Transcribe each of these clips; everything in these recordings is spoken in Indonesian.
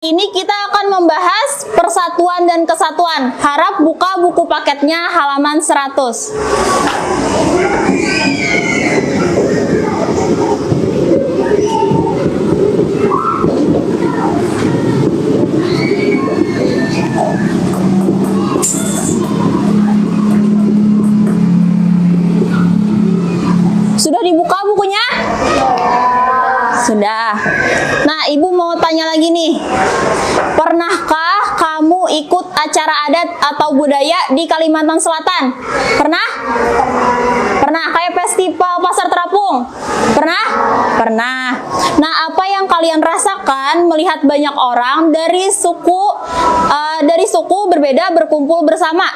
Ini kita akan membahas persatuan dan kesatuan. Harap buka buku paketnya halaman 100. Sudah dibuka bukunya? Sudah. Nah, Ibu mau tanya lagi nih. Pernahkah kamu ikut acara adat atau budaya di Kalimantan Selatan? Pernah? Pernah. Kayak festival Pasar Terapung? Pernah? Pernah. Nah, apa yang kalian rasakan melihat banyak orang dari suku berbeda berkumpul bersama?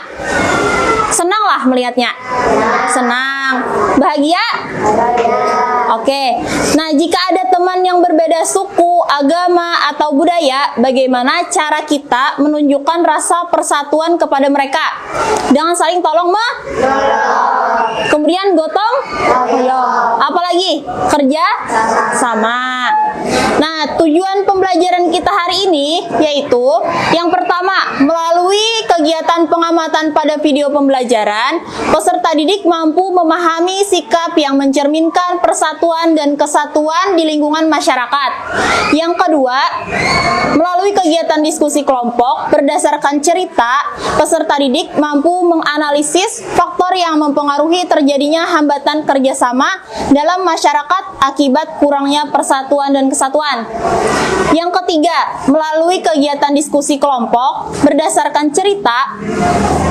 Senang lah melihatnya? Senang. Bahagia? Oke. Nah, jika ada teman yang berbeda suku, agama, atau budaya, bagaimana cara kita menunjukkan rasa persatuan kepada mereka? Dengan saling tolong kemudian gotong apalagi kerja sama. Nah, tujuan pembelajaran kita hari ini yaitu yang pertama, melalui kegiatan pengamatan pada video pembelajaran, peserta didik mampu memahami sikap yang mencerminkan persatuan dan kesatuan di lingkungan masyarakat. Yang kedua, melalui kegiatan diskusi kelompok berdasarkan cerita, peserta didik mampu menganalisis faktor yang mempengaruhi terjadinya hambatan kerjasama dalam masyarakat akibat kurangnya persatuan dan kesatuan. Yang ketiga, melalui kegiatan diskusi kelompok berdasarkan cerita,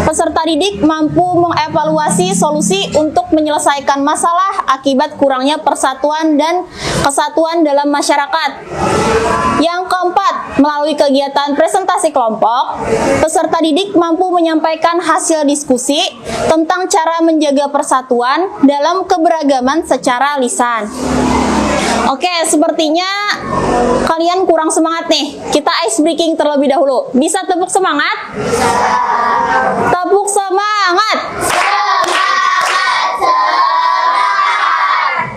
peserta didik mampu mengevaluasi solusi untuk menyelesaikan masalah akibat kurangnya persatuan dan kesatuan dalam masyarakat. Yang keempat, melalui kegiatan presentasi kelompok, peserta didik mampu menyampaikan hasil diskusi tentang cara menjaga persatuan dalam keberagaman secara lisan. Oke, sepertinya kalian kurang semangat nih. Kita ice breaking terlebih dahulu. Bisa tepuk semangat? Tepuk semangat!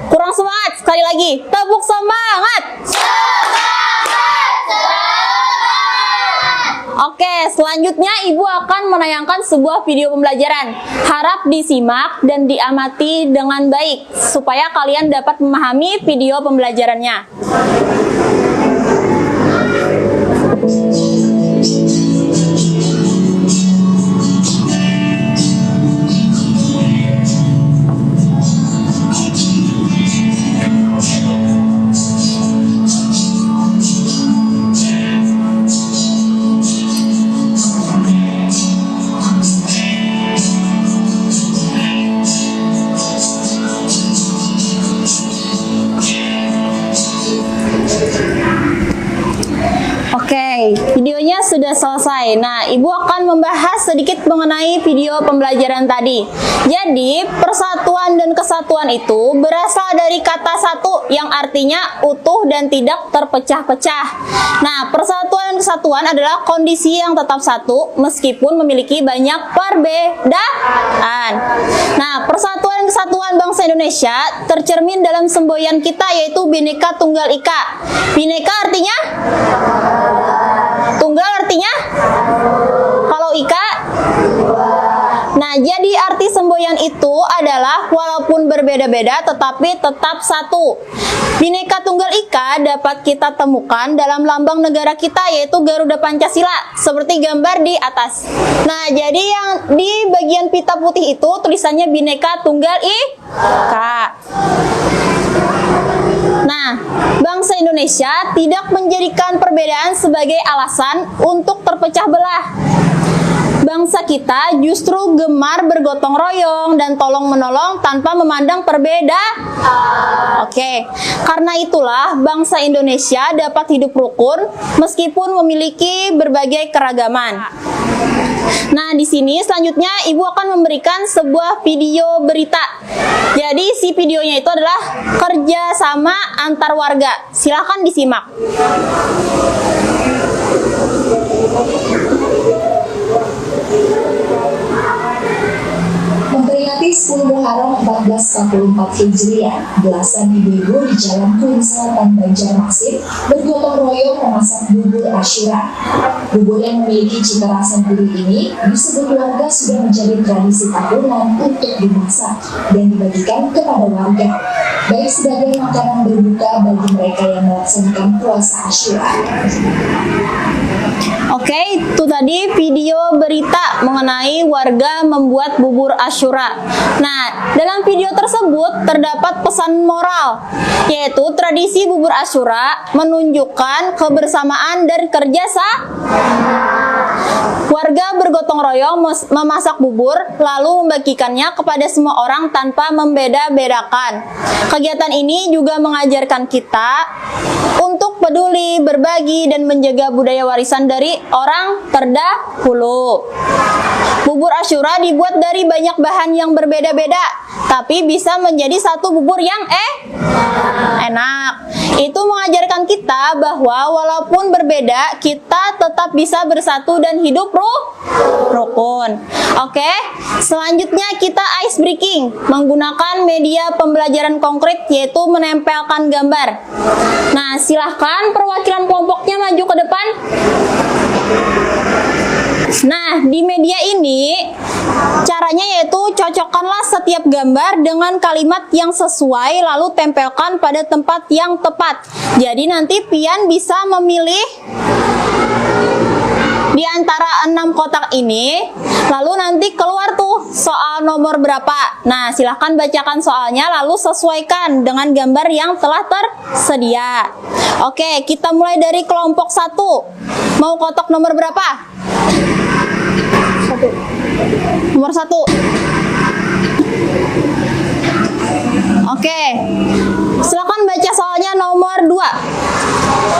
Kurang semangat, sekali lagi. Tepuk semangat! Oke, selanjutnya Ibu akan menayangkan sebuah video pembelajaran. Harap disimak dan diamati dengan baik, supaya kalian dapat memahami video pembelajarannya. Oke, videonya sudah selesai. Nah, Ibu akan membahas sedikit mengenai video pembelajaran tadi. Jadi, persatuan dan kesatuan itu berasal dari kata satu yang artinya utuh dan tidak terpecah-pecah. Nah, persatuan dan kesatuan adalah kondisi yang tetap satu meskipun memiliki banyak perbedaan. Nah, persatuan dan kesatuan bangsa Indonesia tercermin dalam semboyan kita yaitu Bhinneka Tunggal Ika. Bhinneka artinya? Tunggal artinya? Kalau Ika? Nah, jadi arti semboyan itu adalah walaupun berbeda-beda tetapi tetap satu. Bhinneka Tunggal Ika dapat kita temukan dalam lambang negara kita yaitu Garuda Pancasila seperti gambar di atas. Nah, jadi yang di bagian pita putih itu tulisannya Bhinneka Tunggal Ika. Nah, bangsa Indonesia tidak menjadikan perbedaan sebagai alasan untuk terpecah belah. Bangsa kita justru gemar bergotong royong dan tolong menolong tanpa memandang perbedaan. Oke, karena itulah bangsa Indonesia dapat hidup rukun meskipun memiliki berbagai keragaman. Nah, di sini selanjutnya Ibu akan memberikan sebuah video berita. Jadi si videonya itu adalah kerja sama antar warga. Silahkan disimak. Memperingati 10 Muharram 1444 Hijriah, belasan ibu-ibu di Jalan Kuin Selatan Banjarmasin bergotong royong memasak bubur Asyura. Bubur yang memiliki cita rasa gurih ini disebut warga sudah menjadi tradisi tahunan untuk dimasak dan dibagikan kepada warga, baik sebagai makanan berbuka bagi mereka yang melaksanakan puasa Asyura. Oke, itu tadi video berita mengenai warga membuat bubur Asyura. Nah, dalam video tersebut terdapat pesan moral, yaitu tradisi bubur Asyura menunjukkan kebersamaan dan warga bergotong royong memasak bubur lalu membagikannya kepada semua orang tanpa membeda-bedakan. Kegiatan ini juga mengajarkan kita untuk peduli, berbagi, dan menjaga budaya warisan dari orang terdahulu. Bubur Asyura dibuat dari banyak bahan yang berbeda-beda, tapi bisa menjadi satu bubur yang enak. Itu mengajarkan kita bahwa walaupun berbeda, kita tetap bisa bersatu dan hidup rukun. Oke, selanjutnya kita ice breaking menggunakan media pembelajaran konkret, yaitu menempelkan gambar. Nah, silahkan perwakilan kelompoknya maju ke depan. Nah, di media ini caranya yaitu cocokkanlah setiap gambar dengan kalimat yang sesuai lalu tempelkan pada tempat yang tepat. Jadi nanti pian bisa memilih di antara 6 kotak ini, lalu nanti keluar tuh soal nomor berapa. Nah, silahkan bacakan soalnya lalu sesuaikan dengan gambar yang telah tersedia. Oke, kita mulai dari kelompok 1. Mau kotak nomor berapa? Nomor 1. Oke, silakan baca soalnya nomor 2.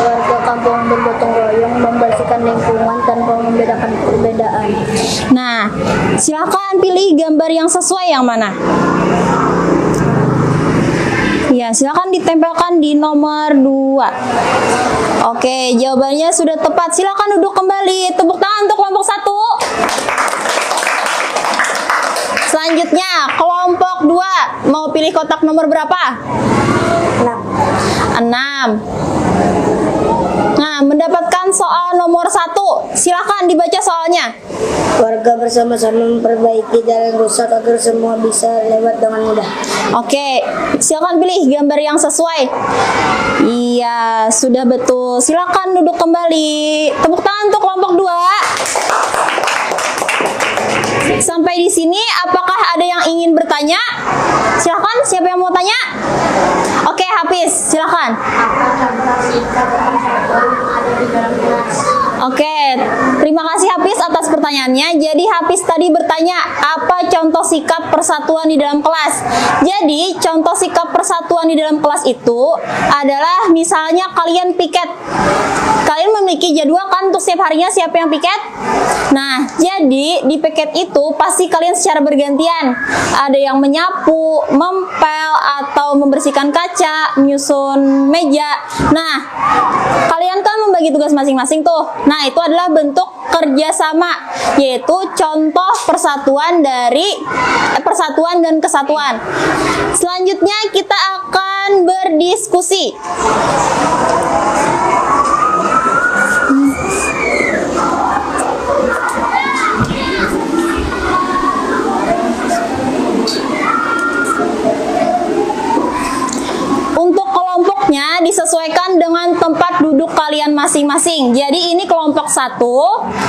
Warga kampung bergotong royong membersihkan lingkungan tanpa membedakan perbedaan. Nah, silakan pilih gambar yang sesuai yang mana. Ya, silakan ditempelkan di nomor 2. Oke, jawabannya sudah tepat. Silakan duduk kembali. Tepuk tangan untuk kelompok 1. Selanjutnya, kelompok 2. Mau pilih kotak nomor berapa? 6. Nah, mendapatkan soal nomor 1. Silakan dibaca soalnya. Warga bersama-sama memperbaiki jalan rusak agar semua bisa lewat dengan mudah. Oke, silakan pilih gambar yang sesuai. Iya, sudah betul. Silakan duduk kembali. Tepuk tangan untuk kelompok 2. Sampai di sini, apakah ada yang ingin bertanya? Silakan, siapa yang mau tanya? Oke, Hafiz, silakan. Oke, terima kasih Hafiz atas pertanyaannya. Jadi Hafiz tadi bertanya, apa contoh sikap persatuan di dalam kelas? Jadi, contoh sikap persatuan di dalam kelas itu adalah misalnya kalian piket. Kalian memiliki jadwal kan untuk setiap harinya siapa yang piket? Nah, jadi di piket itu pasti kalian secara bergantian. Ada yang menyapu, mempel, atau membersihkan kaca, menyusun meja. Nah, kalian kan membagi tugas masing-masing tuh. Nah, itu adalah bentuk kerjasama, yaitu contoh persatuan dan kesatuan. Selanjutnya kita akan berdiskusi. Disesuaikan dengan tempat duduk kalian masing-masing. Jadi ini kelompok 1,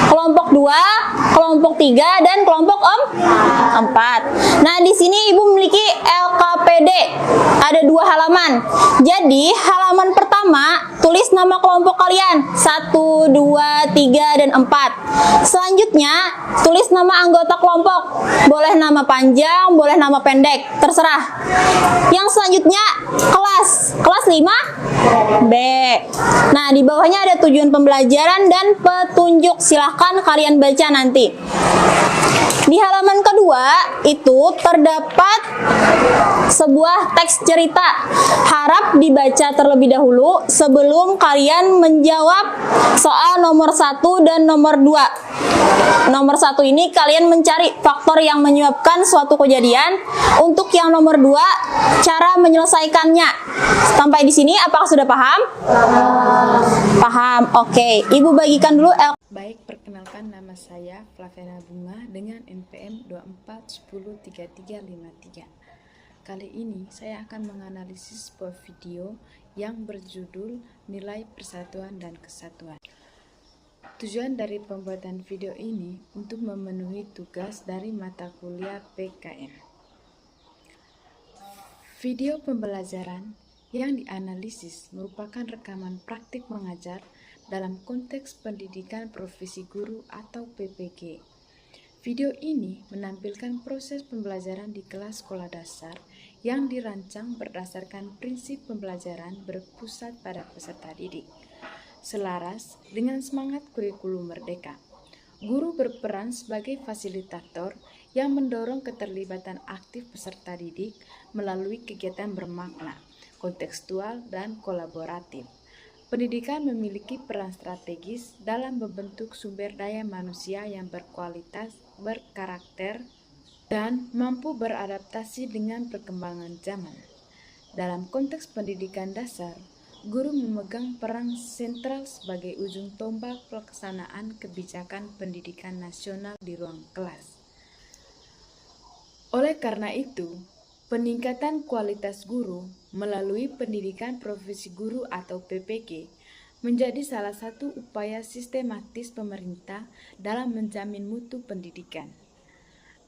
kelompok 2, kelompok 3, dan kelompok 4. Nah, di sini Ibu memiliki LKPD. Ada 2 halaman. Jadi, halaman pertama tulis nama kelompok kalian 1, 2, 3, dan 4. Selanjutnya, tulis nama anggota kelompok. Boleh nama panjang, boleh nama pendek, terserah. Yang selanjutnya, kelas 5 B. Nah, di bawahnya ada tujuan pembelajaran dan petunjuk. Silahkan kalian baca nanti. Di halaman kedua itu terdapat sebuah teks cerita. Harap dibaca terlebih dahulu sebelum kalian menjawab soal nomor 1 dan nomor 2. Nomor 1 ini kalian mencari faktor yang menyebabkan suatu kejadian. Untuk yang nomor 2, cara menyelesaikannya. Sampai di sini apakah sudah paham? Paham. Oke, Ibu bagikan dulu. Baik, perkenalkan nama saya Flaviana Bunga dengan NPM 24103353. Kali ini saya akan menganalisis sebuah video yang berjudul Nilai Persatuan dan Kesatuan. Tujuan dari pembuatan video ini untuk memenuhi tugas dari mata kuliah PKN. Video pembelajaran yang dianalisis merupakan rekaman praktik mengajar dalam konteks pendidikan profesi guru atau PPG. Video ini menampilkan proses pembelajaran di kelas sekolah dasar yang dirancang berdasarkan prinsip pembelajaran berpusat pada peserta didik. Selaras dengan semangat kurikulum merdeka, guru berperan sebagai fasilitator yang mendorong keterlibatan aktif peserta didik melalui kegiatan bermakna, kontekstual, dan kolaboratif. Pendidikan memiliki peran strategis dalam membentuk sumber daya manusia yang berkualitas, berkarakter, dan mampu beradaptasi dengan perkembangan zaman. Dalam konteks pendidikan dasar, guru memegang peran sentral sebagai ujung tombak pelaksanaan kebijakan pendidikan nasional di ruang kelas. Oleh karena itu, peningkatan kualitas guru melalui pendidikan profesi guru atau PPG menjadi salah satu upaya sistematis pemerintah dalam menjamin mutu pendidikan.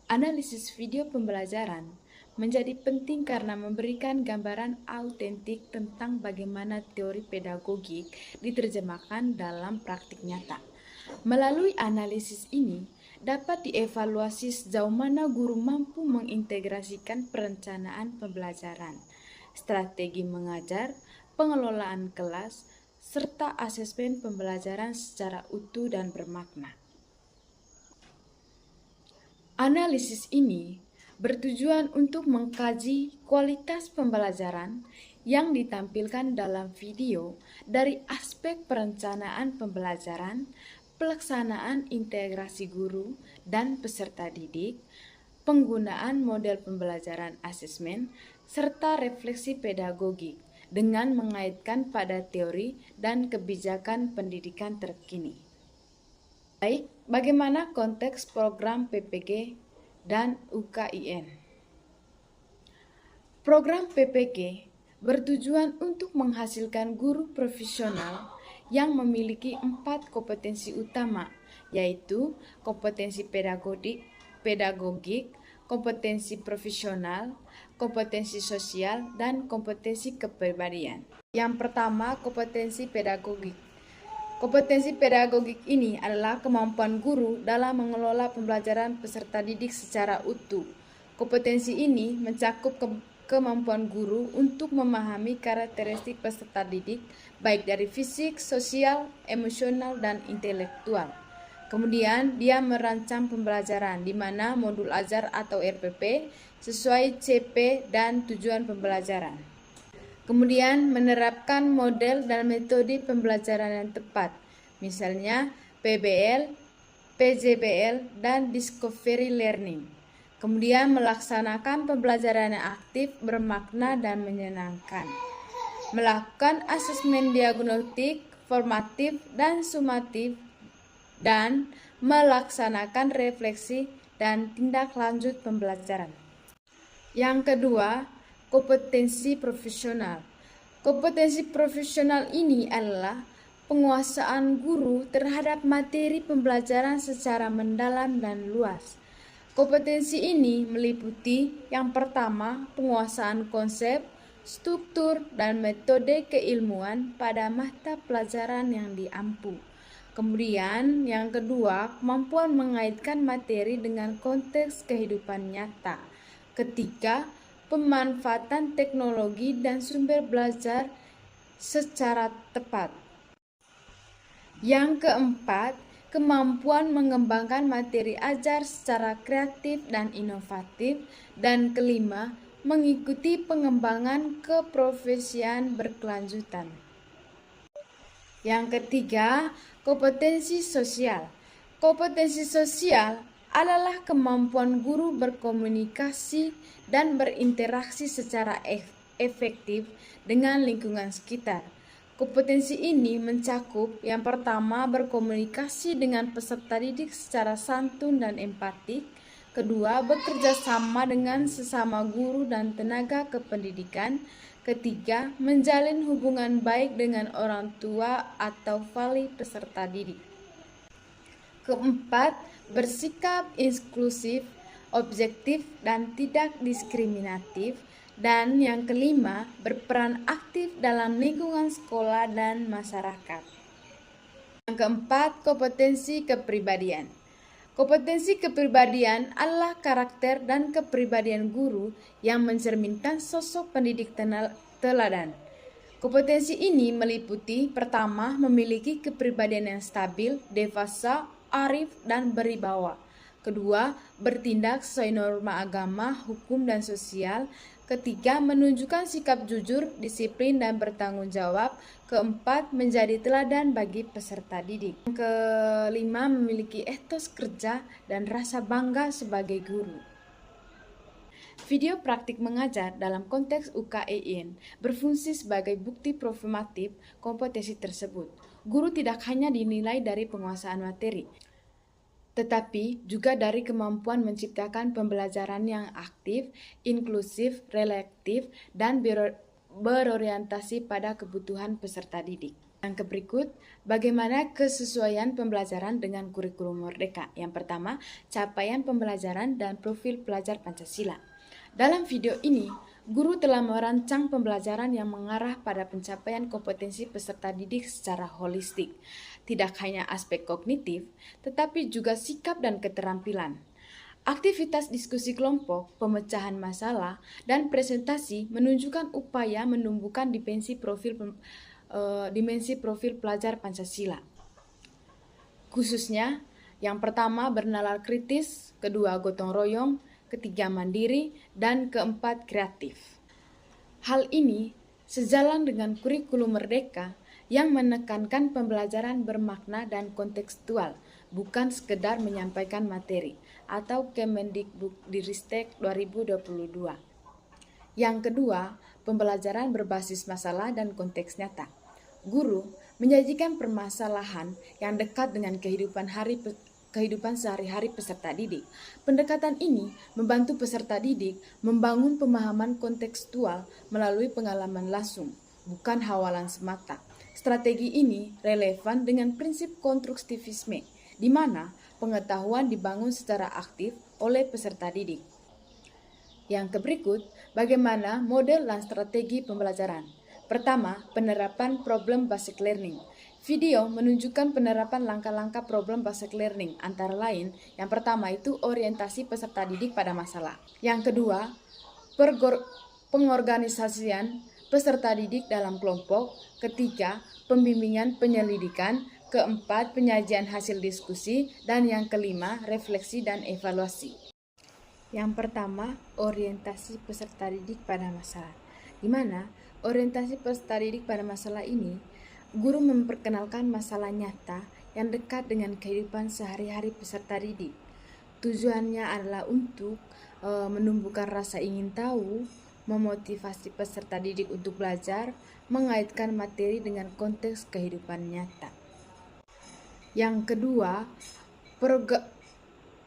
Analisis video pembelajaran menjadi penting karena memberikan gambaran autentik tentang bagaimana teori pedagogik diterjemahkan dalam praktik nyata. Melalui analisis ini, dapat dievaluasi sejauh mana guru mampu mengintegrasikan perencanaan pembelajaran, strategi mengajar, pengelolaan kelas, serta asesmen pembelajaran secara utuh dan bermakna. Analisis ini bertujuan untuk mengkaji kualitas pembelajaran yang ditampilkan dalam video dari aspek perencanaan pembelajaran, pelaksanaan integrasi guru dan peserta didik, penggunaan model pembelajaran asesmen, serta refleksi pedagogik dengan mengaitkan pada teori dan kebijakan pendidikan terkini. Baik, bagaimana konteks program PPG dan UKIN? Program PPG bertujuan untuk menghasilkan guru profesional yang memiliki 4 kompetensi utama, yaitu kompetensi pedagogik, kompetensi profesional, kompetensi sosial, dan kompetensi kepribadian. Yang pertama, kompetensi pedagogik. Kompetensi pedagogik ini adalah kemampuan guru dalam mengelola pembelajaran peserta didik secara utuh. Kompetensi ini mencakup kemampuan guru untuk memahami karakteristik peserta didik, baik dari fisik, sosial, emosional, dan intelektual. Kemudian, dia merancang pembelajaran, di mana modul ajar atau RPP sesuai CP dan tujuan pembelajaran. Kemudian, menerapkan model dan metode pembelajaran yang tepat, misalnya PBL, PJBL, dan Discovery Learning. Kemudian, melaksanakan pembelajaran yang aktif, bermakna, dan menyenangkan. Melakukan asesmen diagnostik, formatif, dan sumatif, dan melaksanakan refleksi dan tindak lanjut pembelajaran. Yang kedua, kompetensi profesional. Kompetensi profesional ini adalah penguasaan guru terhadap materi pembelajaran secara mendalam dan luas. Kompetensi ini meliputi yang pertama, penguasaan konsep, struktur, dan metode keilmuan pada mata pelajaran yang diampu. Kemudian yang kedua, kemampuan mengaitkan materi dengan konteks kehidupan nyata. Ketiga, pemanfaatan teknologi dan sumber belajar secara tepat. Yang keempat, kemampuan mengembangkan materi ajar secara kreatif dan inovatif. Dan kelima, mengikuti pengembangan keprofesian berkelanjutan. Yang ketiga, kompetensi sosial. Kompetensi sosial adalah kemampuan guru berkomunikasi dan berinteraksi secara efektif dengan lingkungan sekitar. Kompetensi ini mencakup yang pertama, berkomunikasi dengan peserta didik secara santun dan empatik. Kedua, bekerja sama dengan sesama guru dan tenaga kependidikan. Ketiga, menjalin hubungan baik dengan orang tua atau wali peserta didik. Keempat, bersikap inklusif, objektif, dan tidak diskriminatif. Dan yang kelima, berperan aktif dalam lingkungan sekolah dan masyarakat. Yang keempat, kompetensi kepribadian. Kompetensi kepribadian adalah karakter dan kepribadian guru yang mencerminkan sosok pendidik teladan. Kompetensi ini meliputi pertama, memiliki kepribadian yang stabil, dewasa, arif, dan beribawa. Kedua, bertindak sesuai norma agama, hukum, dan sosial. Ketiga, menunjukkan sikap jujur, disiplin, dan bertanggung jawab. Keempat, menjadi teladan bagi peserta didik. Kelima, memiliki etos kerja dan rasa bangga sebagai guru. Video praktik mengajar dalam konteks UKEIN berfungsi sebagai bukti performatif kompetensi tersebut. Guru tidak hanya dinilai dari penguasaan materi, tetapi juga dari kemampuan menciptakan pembelajaran yang aktif, inklusif, reflektif, dan berorientasi pada kebutuhan peserta didik. Yang berikut, bagaimana kesesuaian pembelajaran dengan kurikulum Merdeka. Yang pertama, capaian pembelajaran dan profil pelajar Pancasila. Dalam video ini, guru telah merancang pembelajaran yang mengarah pada pencapaian kompetensi peserta didik secara holistik. Tidak hanya aspek kognitif, tetapi juga sikap dan keterampilan. Aktivitas diskusi kelompok, pemecahan masalah, dan presentasi menunjukkan upaya menumbuhkan dimensi profil pelajar Pancasila. Khususnya, yang pertama bernalar kritis, kedua gotong royong, ketiga mandiri, dan keempat kreatif. Hal ini sejalan dengan kurikulum Merdeka yang menekankan pembelajaran bermakna dan kontekstual, bukan sekedar menyampaikan materi, atau Kemendikbudristek 2022. Yang kedua, pembelajaran berbasis masalah dan konteks nyata. Guru menyajikan permasalahan yang dekat dengan kehidupan sehari-hari peserta didik. Pendekatan ini membantu peserta didik membangun pemahaman kontekstual melalui pengalaman langsung, bukan hafalan semata. Strategi ini relevan dengan prinsip konstruktivisme, di mana pengetahuan dibangun secara aktif oleh peserta didik. Yang berikut, bagaimana model dan strategi pembelajaran. Pertama, penerapan problem basic learning. Video menunjukkan penerapan langkah-langkah problem basic learning, antara lain, yang pertama itu orientasi peserta didik pada masalah. Yang kedua, pengorganisasian peserta didik dalam kelompok. Ketiga, pembimbingan penyelidikan. Keempat, penyajian hasil diskusi. Dan yang kelima, refleksi dan evaluasi. Yang pertama, orientasi peserta didik pada masalah. Di mana orientasi peserta didik pada masalah ini, guru memperkenalkan masalah nyata yang dekat dengan kehidupan sehari-hari peserta didik. Tujuannya adalah untuk menumbuhkan rasa ingin tahu, memotivasi peserta didik untuk belajar, mengaitkan materi dengan konteks kehidupan nyata. Yang kedua,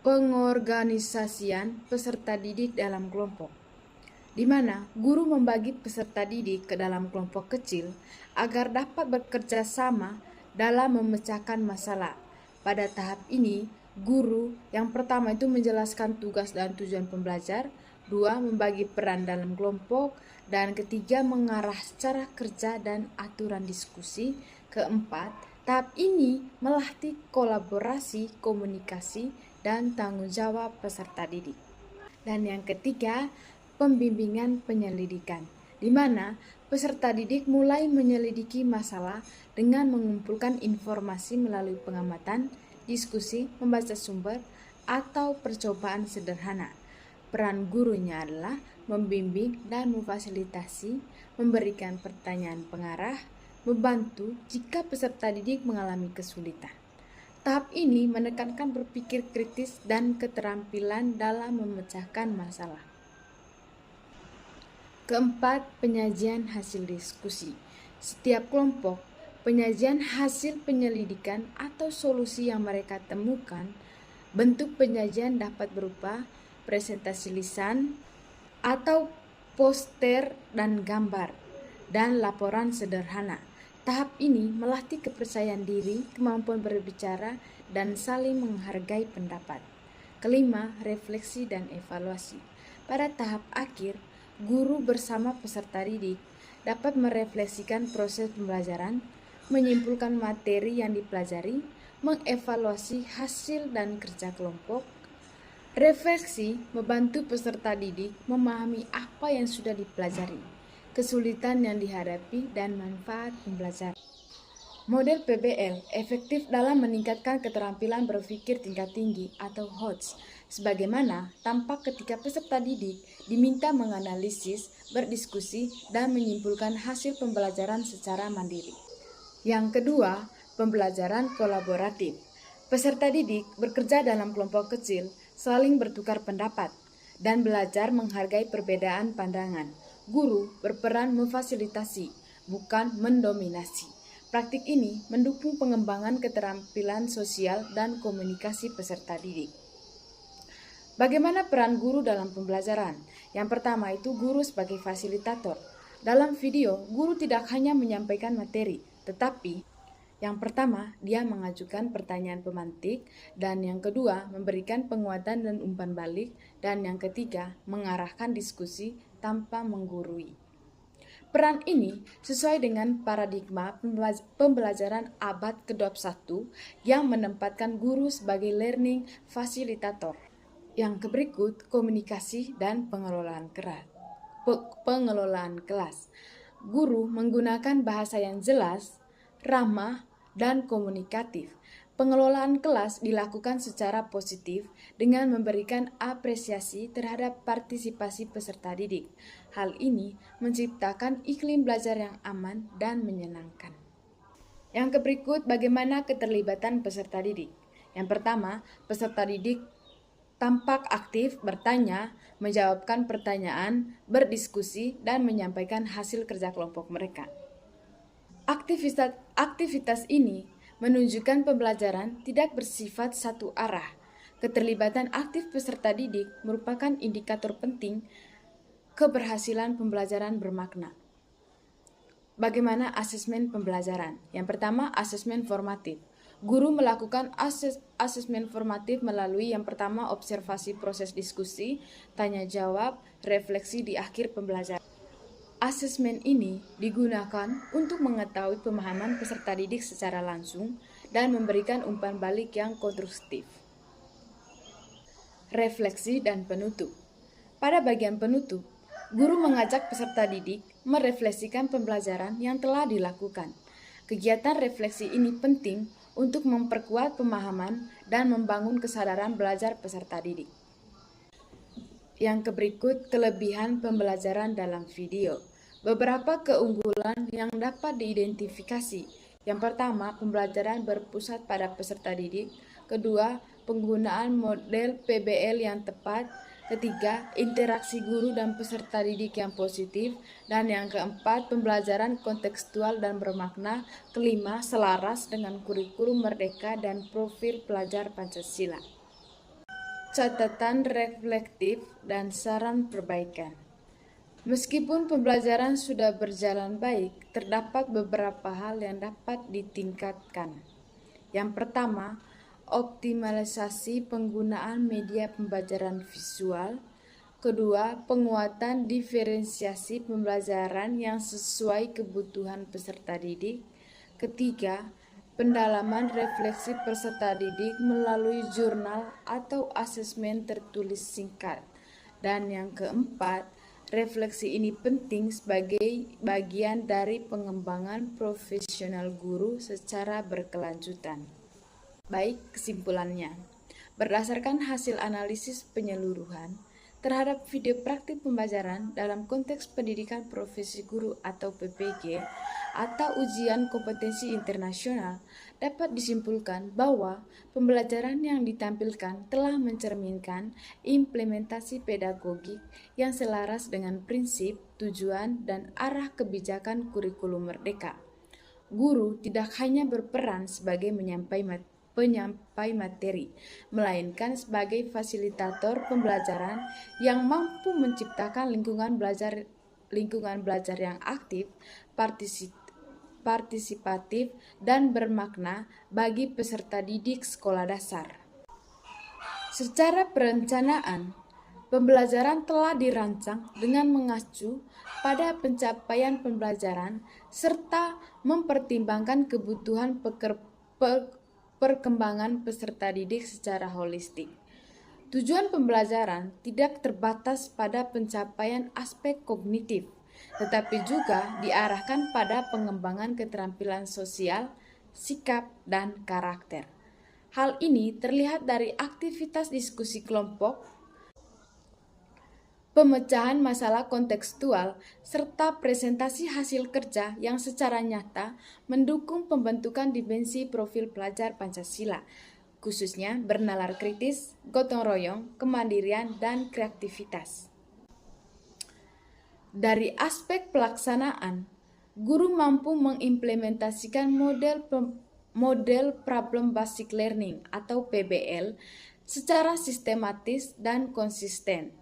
pengorganisasian peserta didik dalam kelompok, di mana guru membagi peserta didik ke dalam kelompok kecil agar dapat bekerja sama dalam memecahkan masalah. Pada tahap ini, guru yang pertama itu menjelaskan tugas dan tujuan pembelajar, dua, membagi peran dalam kelompok, dan ketiga, mengarah cara kerja dan aturan diskusi. Keempat, tahap ini melatih kolaborasi, komunikasi, dan tanggung jawab peserta didik. Dan yang ketiga, pembimbingan penyelidikan, di mana peserta didik mulai menyelidiki masalah dengan mengumpulkan informasi melalui pengamatan, diskusi, membaca sumber, atau percobaan sederhana. Peran gurunya adalah membimbing dan memfasilitasi, memberikan pertanyaan pengarah, membantu jika peserta didik mengalami kesulitan. Tahap ini menekankan berpikir kritis dan keterampilan dalam memecahkan masalah. Keempat, penyajian hasil diskusi. Setiap kelompok, penyajian hasil penyelidikan atau solusi yang mereka temukan. Bentuk penyajian dapat berupa presentasi lisan atau poster dan gambar, dan laporan sederhana. Tahap ini melatih kepercayaan diri, kemampuan berbicara, dan saling menghargai pendapat. Kelima, refleksi dan evaluasi. Pada tahap akhir, guru bersama peserta didik dapat merefleksikan proses pembelajaran, menyimpulkan materi yang dipelajari, mengevaluasi hasil dan kerja kelompok. Refleksi membantu peserta didik memahami apa yang sudah dipelajari, kesulitan yang dihadapi, dan manfaat pembelajaran. Model PBL efektif dalam meningkatkan keterampilan berpikir tingkat tinggi atau HOTS, sebagaimana tampak ketika peserta didik diminta menganalisis, berdiskusi, dan menyimpulkan hasil pembelajaran secara mandiri. Yang kedua, pembelajaran kolaboratif. Peserta didik bekerja dalam kelompok kecil, saling bertukar pendapat, dan belajar menghargai perbedaan pandangan. Guru berperan memfasilitasi, bukan mendominasi. Praktik ini mendukung pengembangan keterampilan sosial dan komunikasi peserta didik. Bagaimana peran guru dalam pembelajaran? Yang pertama itu guru sebagai fasilitator. Dalam video, guru tidak hanya menyampaikan materi, tetapi yang pertama, dia mengajukan pertanyaan pemantik, dan yang kedua, memberikan penguatan dan umpan balik, dan yang ketiga, mengarahkan diskusi tanpa menggurui. Peran ini sesuai dengan paradigma pembelajaran abad ke-21 yang menempatkan guru sebagai learning facilitator. Yang berikut, komunikasi dan pengelolaan kelas. Guru menggunakan bahasa yang jelas, ramah, dan komunikatif. Pengelolaan kelas dilakukan secara positif dengan memberikan apresiasi terhadap partisipasi peserta didik. Hal ini menciptakan iklim belajar yang aman dan menyenangkan. Yang berikut, bagaimana keterlibatan peserta didik? Yang pertama, peserta didik tampak aktif, bertanya, menjawabkan pertanyaan, berdiskusi, dan menyampaikan hasil kerja kelompok mereka. Aktivitas ini menunjukkan pembelajaran tidak bersifat satu arah. Keterlibatan aktif peserta didik merupakan indikator penting keberhasilan pembelajaran bermakna. Bagaimana asesmen pembelajaran? Yang pertama, asesmen formatif. Guru melakukan asesmen formatif melalui yang pertama, observasi proses diskusi, tanya jawab, refleksi di akhir pembelajaran. Asesmen ini digunakan untuk mengetahui pemahaman peserta didik secara langsung dan memberikan umpan balik yang konstruktif. Refleksi dan penutup. Pada bagian penutup, guru mengajak peserta didik merefleksikan pembelajaran yang telah dilakukan. Kegiatan refleksi ini penting untuk memperkuat pemahaman dan membangun kesadaran belajar peserta didik. Yang berikut, kelebihan pembelajaran dalam video. Beberapa keunggulan yang dapat diidentifikasi. Yang pertama, pembelajaran berpusat pada peserta didik. Kedua, penggunaan model PBL yang tepat. Ketiga, interaksi guru dan peserta didik yang positif. Dan yang keempat, pembelajaran kontekstual dan bermakna. Kelima, selaras dengan kurikulum merdeka dan profil pelajar Pancasila. Catatan reflektif dan saran perbaikan. Meskipun pembelajaran sudah berjalan baik, terdapat beberapa hal yang dapat ditingkatkan. Yang pertama, optimalisasi penggunaan media pembelajaran visual. Kedua, penguatan diferensiasi pembelajaran yang sesuai kebutuhan peserta didik. Ketiga, pendalaman refleksi peserta didik melalui jurnal atau asesmen tertulis singkat. Dan yang keempat, refleksi ini penting sebagai bagian dari pengembangan profesional guru secara berkelanjutan. Baik, kesimpulannya. Berdasarkan hasil analisis penyeluruhan terhadap video praktik pembelajaran dalam konteks pendidikan profesi guru atau PPG atau ujian kompetensi internasional, dapat disimpulkan bahwa pembelajaran yang ditampilkan telah mencerminkan implementasi pedagogik yang selaras dengan prinsip, tujuan, dan arah kebijakan kurikulum merdeka. Guru tidak hanya berperan sebagai penyampai materi, melainkan sebagai fasilitator pembelajaran yang mampu menciptakan lingkungan belajar yang aktif, partisipatif, dan bermakna bagi peserta didik sekolah dasar. Secara perencanaan, pembelajaran telah dirancang dengan mengacu pada pencapaian pembelajaran serta mempertimbangkan kebutuhan perkembangan peserta didik secara holistik. Tujuan pembelajaran tidak terbatas pada pencapaian aspek kognitif, tetapi juga diarahkan pada pengembangan keterampilan sosial, sikap, dan karakter. Hal ini terlihat dari aktivitas diskusi kelompok, pemecahan masalah kontekstual, serta presentasi hasil kerja yang secara nyata mendukung pembentukan dimensi profil pelajar Pancasila, khususnya bernalar kritis, gotong royong, kemandirian, dan kreativitas. Dari aspek pelaksanaan, guru mampu mengimplementasikan model Problem Basic Learning atau PBL secara sistematis dan konsisten.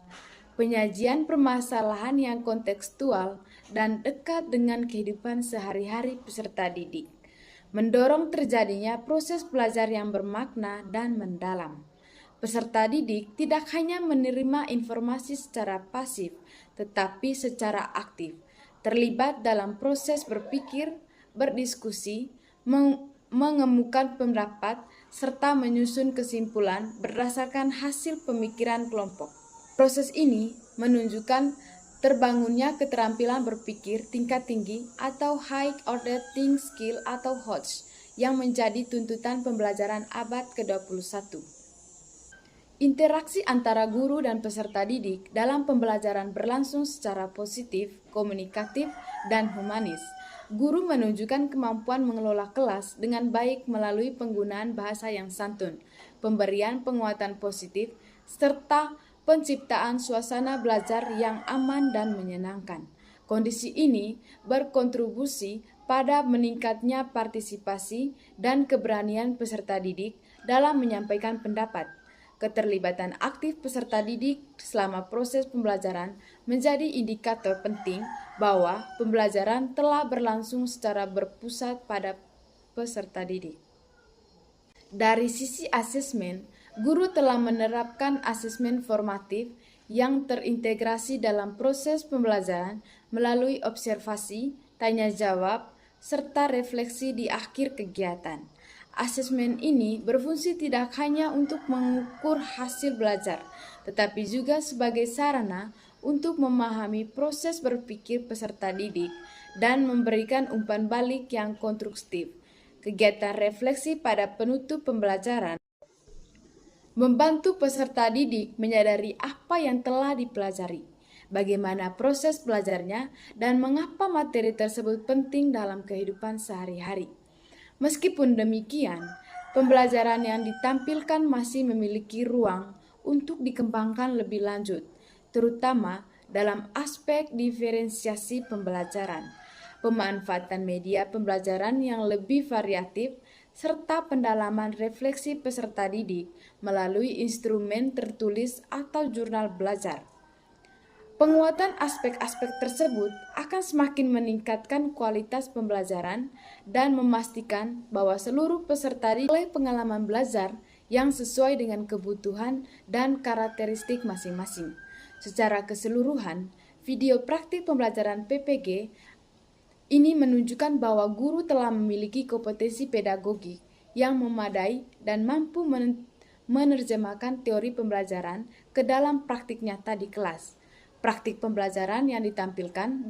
Penyajian permasalahan yang kontekstual dan dekat dengan kehidupan sehari-hari peserta didik, mendorong terjadinya proses belajar yang bermakna dan mendalam. Peserta didik tidak hanya menerima informasi secara pasif, tetapi secara aktif, terlibat dalam proses berpikir, berdiskusi, mengemukan pendapat, serta menyusun kesimpulan berdasarkan hasil pemikiran kelompok. Proses ini menunjukkan terbangunnya keterampilan berpikir tingkat tinggi atau High Order Think Skill atau HOTS yang menjadi tuntutan pembelajaran abad ke-21. Interaksi antara guru dan peserta didik dalam pembelajaran berlangsung secara positif, komunikatif, dan humanis. Guru menunjukkan kemampuan mengelola kelas dengan baik melalui penggunaan bahasa yang santun, pemberian penguatan positif, serta penciptaan suasana belajar yang aman dan menyenangkan. Kondisi ini berkontribusi pada meningkatnya partisipasi dan keberanian peserta didik dalam menyampaikan pendapat. Keterlibatan aktif peserta didik selama proses pembelajaran menjadi indikator penting bahwa pembelajaran telah berlangsung secara berpusat pada peserta didik. Dari sisi asesmen, guru telah menerapkan asesmen formatif yang terintegrasi dalam proses pembelajaran melalui observasi, tanya jawab, serta refleksi di akhir kegiatan. Asesmen ini berfungsi tidak hanya untuk mengukur hasil belajar, tetapi juga sebagai sarana untuk memahami proses berpikir peserta didik dan memberikan umpan balik yang konstruktif. Kegiatan refleksi pada penutup pembelajaran membantu peserta didik menyadari apa yang telah dipelajari, bagaimana proses belajarnya, dan mengapa materi tersebut penting dalam kehidupan sehari-hari. Meskipun demikian, pembelajaran yang ditampilkan masih memiliki ruang untuk dikembangkan lebih lanjut, terutama dalam aspek diferensiasi pembelajaran, pemanfaatan media pembelajaran yang lebih variatif, serta pendalaman refleksi peserta didik melalui instrumen tertulis atau jurnal belajar. Penguatan aspek-aspek tersebut akan semakin meningkatkan kualitas pembelajaran dan memastikan bahwa seluruh peserta didik memperoleh pengalaman belajar yang sesuai dengan kebutuhan dan karakteristik masing-masing. Secara keseluruhan, video praktik pembelajaran PPG ini menunjukkan bahwa guru telah memiliki kompetensi pedagogik yang memadai dan mampu menerjemahkan teori pembelajaran ke dalam praktik nyata di kelas. Praktik pembelajaran yang ditampilkan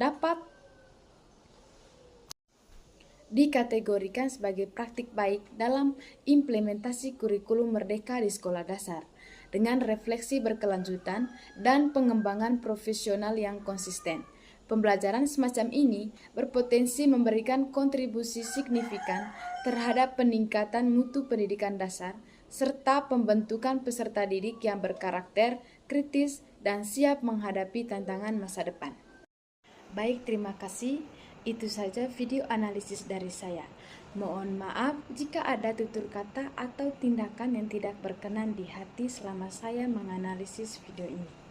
dikategorikan sebagai praktik baik dalam implementasi kurikulum merdeka di sekolah dasar, dengan refleksi berkelanjutan dan pengembangan profesional yang konsisten. Pembelajaran semacam ini berpotensi memberikan kontribusi signifikan terhadap peningkatan mutu pendidikan dasar, serta pembentukan peserta didik yang berkarakter kritis dan siap menghadapi tantangan masa depan. Baik, terima kasih. Itu saja video analisis dari saya. Mohon maaf jika ada tutur kata atau tindakan yang tidak berkenan di hati selama saya menganalisis video ini.